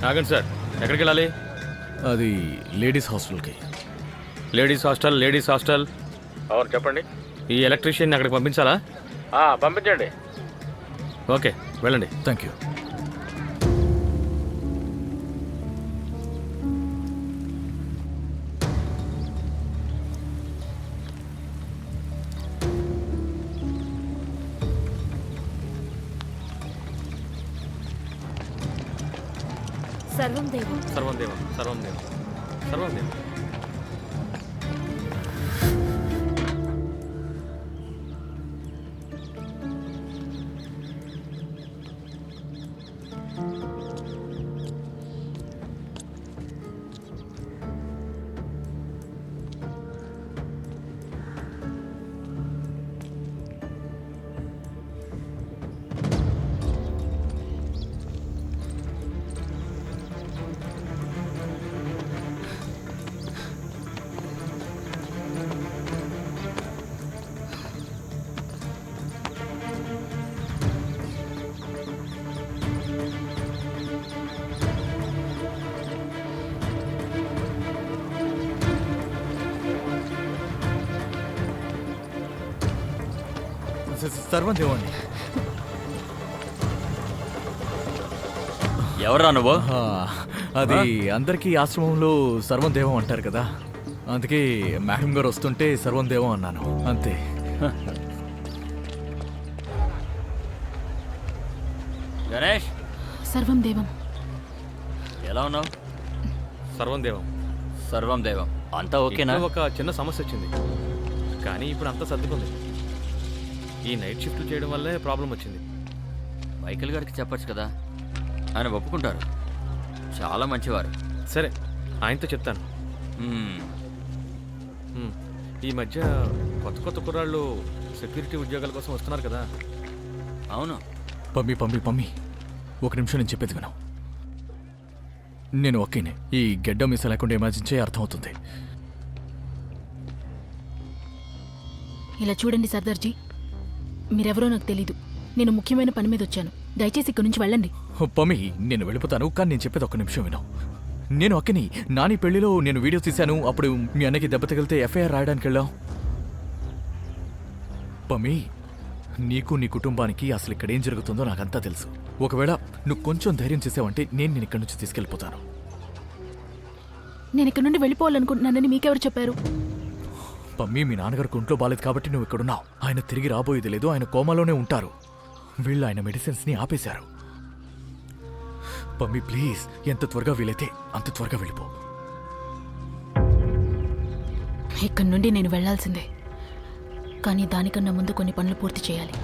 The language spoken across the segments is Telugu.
ఆగండి సార్, ఎక్కడికి వెళ్ళాలి? అది లేడీస్ హాస్టల్కి. Ladies hostel. అవును, చెప్పండి. ఈ ఎలక్ట్రీషియన్ని అక్కడికి పంపించాలా? పంపించండి. ఓకే, వెళ్ళండి. Thank you. సర్వం దేవం. సర్వం దేవం, సర్వం దేవం, సర్వం దేవం. సర్వం దేవండి. ఎవరా నువ్వు? అది అందరికీ ఆశ్రమంలో సర్వం దేవం అంటారు కదా, అందుకే మేడం గారు వస్తుంటే సర్వం దేవం అన్నాను, అంతే. గణేష్, సర్వం దేవం. ఎలా ఉన్నావు? సర్వం దేవం. సర్వం దేవం. అంతా ఓకేనా? ఇంట్లో ఒక చిన్న సమస్య వచ్చింది, కానీ ఇప్పుడు అంతా సర్దుకుంది. ఈ నైట్ షిఫ్ట్ చేయడం వల్లే ప్రాబ్లం వచ్చింది. మైకేల్ గారికి చెప్పొచ్చు కదా, ఆయన ఒప్పుకుంటారు. చాలా మంచివారు. సరే, ఆయనతో చెప్తాను. మ్మ్. ఈ మధ్య కొత్త కొత్త కుర్రాళ్ళు సెక్యూరిటీ ఉద్యోగాల కోసం వస్తున్నారు కదా. అవును. పమ్మి ఒక నిమిషం నేను చెప్పేది విను. నేను ఒకేనే, ఈ గెడ్డ మిస్ లేకుండా ఇమాజిన్ చేయ అర్థమవుతుంది. ఇలా చూడండి సర్దార్జీ, మీరెవరో నాకు తెలీదు. నేను ముఖ్యమైన పని మీద వచ్చాను. దయచేసి ఇక్కడి నుంచి వెళ్ళండి. పమ్మి, నేను వెళ్ళిపోతాను, కానీ నేను చెప్పేది ఒక్క నిమిషం విను. నేను అక్కని నాని పెళ్లిలో నేను వీడియో తీశాను. అప్పుడు మీ అన్నకి దెబ్బ తగిలితే ఎఫ్ఐఆర్ రాయడానికి వెళ్ళాం. పమ్మి, నీకు నీ కుటుంబానికి అసలు ఇక్కడ ఏం జరుగుతుందో నాకంతా తెలుసు. ఒకవేళ నువ్వు కొంచెం ధైర్యం చేసావంటే నేను ఇక్కడి నుంచి తీసుకెళ్ళిపోతాను. నేను ఇక్కడ నుండి వెళ్ళిపోవాలనుకుంటున్నానని మీకెవరు చెప్పారు? పమ్మి, మీ నాన్నగారికి ఒంట్లో బాలేదు కాబట్టి నువ్వు ఇక్కడున్నావు. ఆయన తిరిగి రాబోయేది లేదు, ఆయన కోమాలోనే ఉంటారు. వీళ్ళు ఆయన మెడిసిన్స్ని ఆపేశారు. పమ్మి ప్లీజ్, ఎంత త్వరగా వీలైతే అంత త్వరగా వెళ్ళిపో. ఇక్కడి నుండి నేను వెళ్లాల్సిందే, కానీ దానికన్నా ముందు కొన్ని పనులు పూర్తి చేయాలి.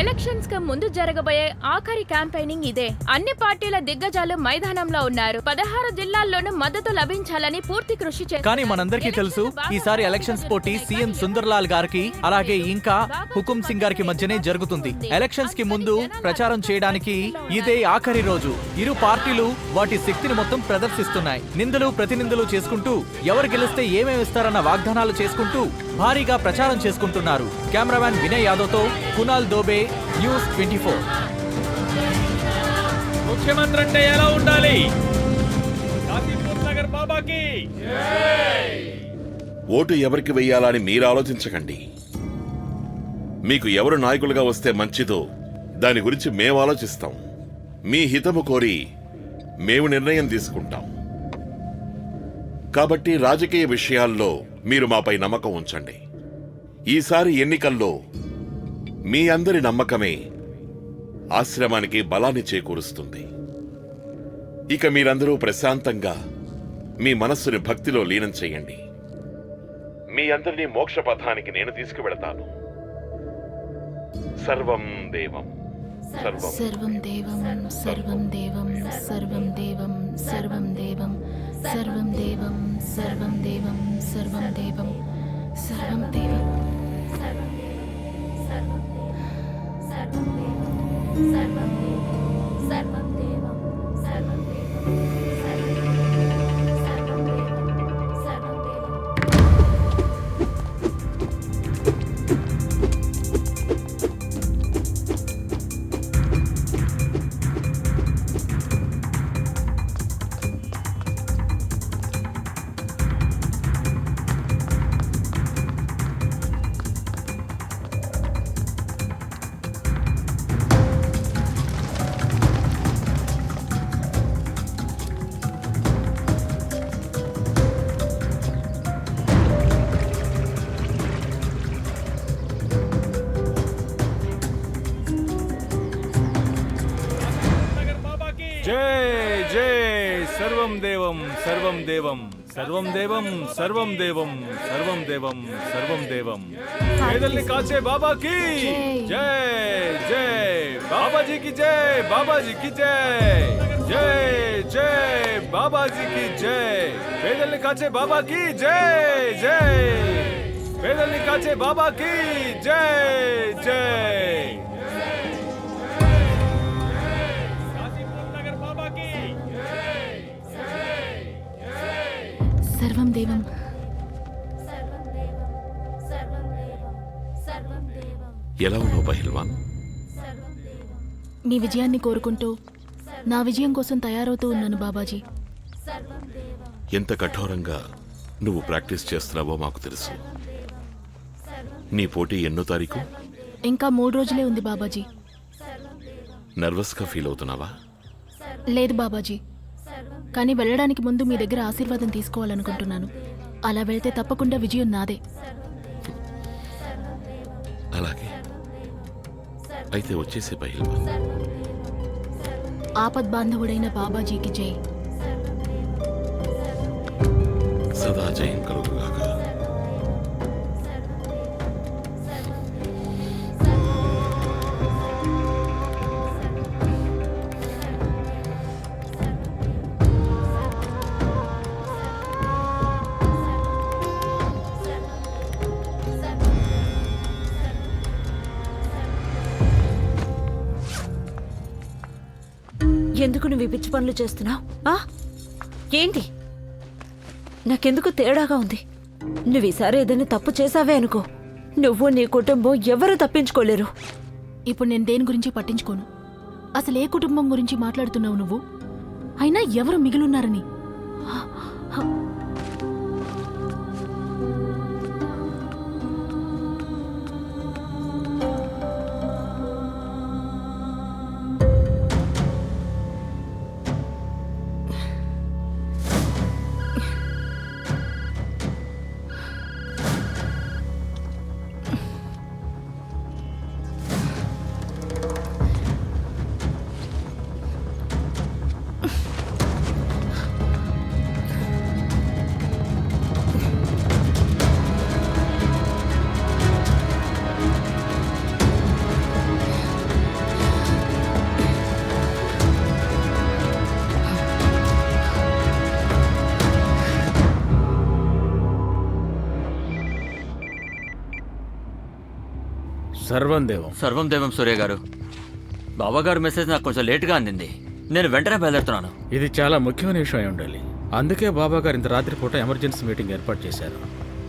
ఎలక్షన్స్ కు ముందు జరగబోయే ఆఖరి క్యాంపెయినింగ్ ఇదే. అన్ని పార్టీల దిగ్గజాలు మైదానంలో ఉన్నారు. 16 జిల్లాల్లోనూ మద్దతు లభించాలని పూర్తి కృషి చేస్తారు. కానీ మనందరికీ తెలుసు ఈసారి ఎలక్షన్స్ పోటీ సీఎం సుందర్లాల్ గారికి అలాగే ఇంకా హుకుం సింగ్ గారికి మధ్యనే జరుగుతుంది. ఎలక్షన్స్ కి ముందు ప్రచారం చేయడానికి ఇదే ఆఖరి రోజు. ఇరు పార్టీలు వాటి శక్తిని మొత్తం ప్రదర్శిస్తున్నాయి. నిందలు ప్రతినిందలు చేసుకుంటూ ఎవరు గెలిస్తే ఏమేమి ఇస్తారన్న వాగ్దానాలు చేసుకుంటూ భారీగా ప్రచారం చేసుకుంటున్నారు. కెమెరామ్యాన్ వినయ్ యాదవ్ తో కునాల్ దోబే, న్యూస్ 24. ముఖ్యమంత్రి అంటే ఎలా ఉండాలి? కాశీపూర్ నగర్ బాబాకి ఓటు ఎవరికి వెయ్యాలని మీరు ఆలోచించకండి. మీకు ఎవరు నాయకులుగా వస్తే మంచిదో దాని గురించి మేము ఆలోచిస్తాం. మీ హితము కోరి మేము నిర్ణయం తీసుకుంటాం. కాబట్టి రాజకీయ విషయాల్లో మీరు మాపై నమ్మకం ఉంచండి. ఈసారి ఎన్నికల్లో మీ అందరి నమ్మకమే ఆశ్రమానికి బలాన్ని చేకూరుస్తుంది. ఇక మీరందరూ ప్రశాంతంగా మీ మనస్సుని భక్తిలో లీనం చేయండి. మీ అందరినీ మోక్ష పథానికి నేను తీసుకువెళతాను. సర్వం దేవం సర్వం దేవం సర్వం దేవం సర్వం దేవం సర్వం దేవం సర్వం దేవం సర్వం దేవం సర్వం దేవం సర్వం దేవం జై జై సర్వం దేవం సర్వం దేవం సర్వం దేవం సర్వం దేవం సర్వం దేవం సర్వం దేవం పేదల్ని కాచే బాబాకి జై జై బాబాజీకి జై బాబాజీకి జై జై జై బాబాజీకి జై పేదల్ని కాచే బాబాకి జై జై పేదల్ని కాచే బాబాకి జై జై సర్వం దేవం. ఎలా ఉన్నావు పహిల్వాన్? మీ విజయాన్ని కోరుకుంటూ నా విజయం కోసం తయారవుతూ ఉన్నాను బాబాజీ. ఎంత కఠోరంగా నువ్వు ప్రాక్టీస్ చేస్తున్నావో మాకు తెలుసు. నీ పోటీ ఎన్నో తారీఖు? ఇంకా 3 రోజులే ఉంది బాబాజీ. నర్వస్గా ఫీల్ అవుతున్నావా? లేదు బాబాజీ, కానీ వెళ్ళడానికి ముందు మీ దగ్గర ఆశీర్వాదం తీసుకోవాలనుకుంటున్నాను. అలా వెళ్తే తప్పకుండా విజయం నాదే. అలాగే అయితే వచ్చేసే పహిల్వాన్. ఆపద్బాంధవుడైన బాబాజీకి జై. సదా జయం కలుగుగాక. ఎందుకు నువ్వు పిచ్చి పనులు చేస్తున్నావు? ఏంటి? నాకెందుకు తేడాగా ఉంది. నువ్వు ఈసారి ఏదైనా తప్పు చేసావే అనుకో, నువ్వు నీ కుటుంబం ఎవరు తప్పించుకోలేరు. ఇప్పుడు నేను దేని గురించి పట్టించుకోను. అసలు ఏ కుటుంబం గురించి మాట్లాడుతున్నావు నువ్వు? అయినా ఎవరు మిగిలిన్నారని? సర్వం దేవం. సర్వం దేవం సూర్య గారు. బాబాగారు మెసేజ్ నాకు కొంచెం లేటుగా అందింది. నేను వెంటనే బయలుదేరుతున్నాను. ఇది చాలా ముఖ్యమైన విషయం అయి ఉండాలి. అందుకే బాబా గారు ఇంత రాత్రిపూట ఎమర్జెన్సీ మీటింగ్ ఏర్పాటు చేశారు.